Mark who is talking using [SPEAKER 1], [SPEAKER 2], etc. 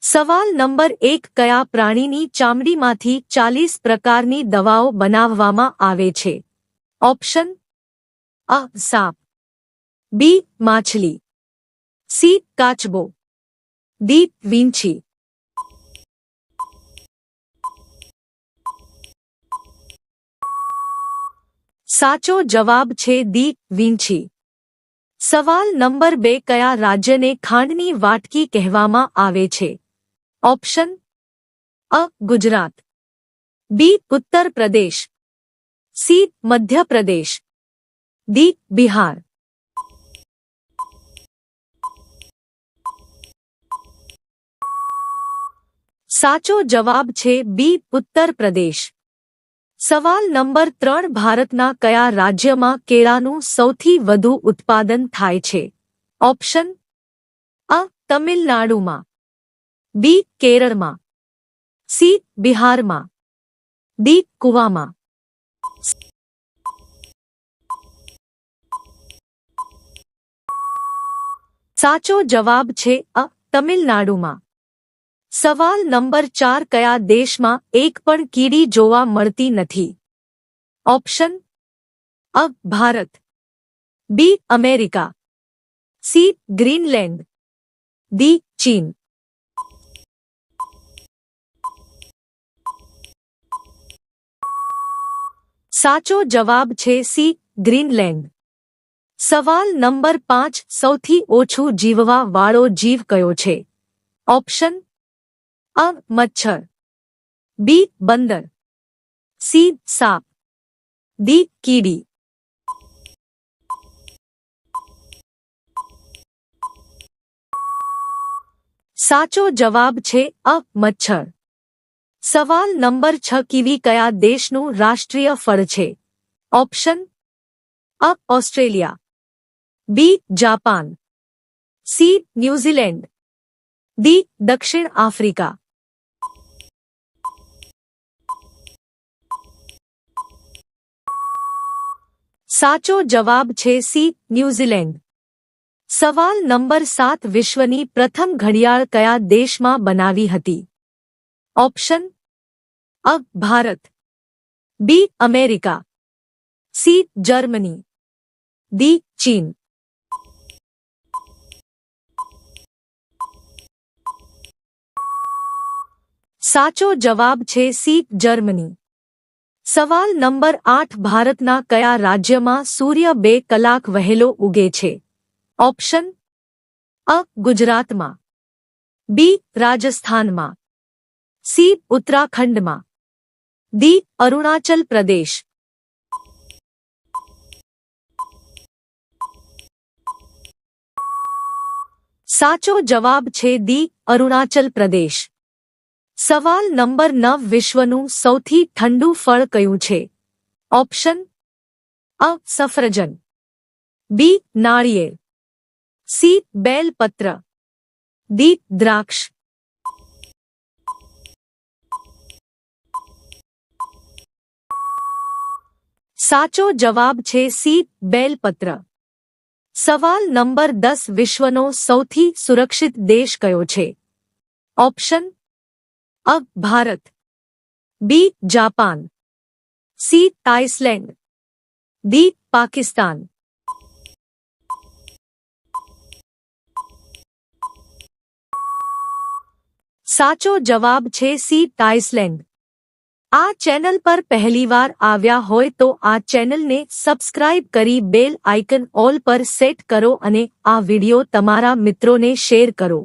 [SPEAKER 1] સવાલ નંબર 1 કયા પ્રાણીની ચામડીમાંથી 40 પ્રકારની દવાઓ બનાવવામાં આવે છે? ઓપ્શન અ સાપ, બી માછલી, સી કાચબો, ડી વીંછી. સાચો જવાબ છે ડી વીંછી. સવાલ નંબર 2 કયા રાજ્યને ખાંડની વાટકી કહેવામાં આવે છે? ઓપ્શન અ ગુજરાત, બી ઉત્તર પ્રદેશ, સી મધ્ય પ્રદેશ, ડી બિહાર. સાચો જવાબ છે બી ઉત્તર પ્રદેશ. સવાલ નંબર 3 ભારતના કયા રાજ્યમાં કેળાનું સૌથી વધુ ઉત્પાદન થાય છે? ઓપ્શન અ તમિલનાડુમાં, બી કેરળમાં, સી બિહારમાં, ડી કુવામાં. સાચો જવાબ છે અ તમિલનાડુમાં. સવાલ નંબર 4 કયા દેશમાં એક પણ કીડી જોવા મળતી નથી? Option A Bharat, B America, C Greenland, D ચીન. સાચો જવાબ છે સી ગ્રીનલેન્ડ. સવાલ નંબર 5 સૌથી ઓછું જીવવા વાળો જીવ કયો છે? ઓપ્શન અ મચ્છર, બી બંદર, સી સાપ, ડી કીડી. સાચો જવાબ છે અ મચ્છર. સવાલ નંબર 6 કીવી કયા દેશનું રાષ્ટ્રીય ફળ છે? Option A Australia, B Japan, C New Zealand, D દક્ષિણ આફ્રિકા. સાચો જવાબ છે સી ન્યૂઝીલેન્ડ. સવાલ નંબર 7 વિશ્વની પ્રથમ ઘડિયાળ કયા દેશમાં બનાવી હતી? Option A Bharat, B America, C Germany, D ચીન. સાચો જવાબ છે સી જર્મની. સવાલ નંબર 8 ભારતના કયા રાજ્યમાં સૂર્ય 2 કલાક વહેલો ઉગે છે? ઓપ્શન અ ગુજરાતમાં, બી રાજસ્થાનમાં, સી ઉત્તરાખંડમાં, ડી અરુણાચલ પ્રદેશ. સાચો જવાબ છે ડી અરુણાચલ પ્રદેશ. સવાલ નંબર 9 વિશ્વનું સૌથી ઠંડુ ફળ કયું છે? ઓપ્શન અ સફરજન, બી નાળિયેર, સી બેલપત્ર, ડી દ્રાક્ષ. સાચો જવાબ છે સી બેલપત્ર. સવાલ નંબર 10 વિશ્વનો સૌથી સુરક્ષિત દેશ કયો છે? Option A Bharat, B Japan, C Iceland, D Pakistan. સાચો જવાબ છે સી આઇસલેન્ડ. આ ચેનલ પર પહેલીવાર આવ્યા હોય તો આ ચેનલને સબસ્ક્રાઇબ કરી બેલ આઇકન ઓલ પર સેટ કરો અને આ વિડિયો તમારા મિત્રોને શેર કરો.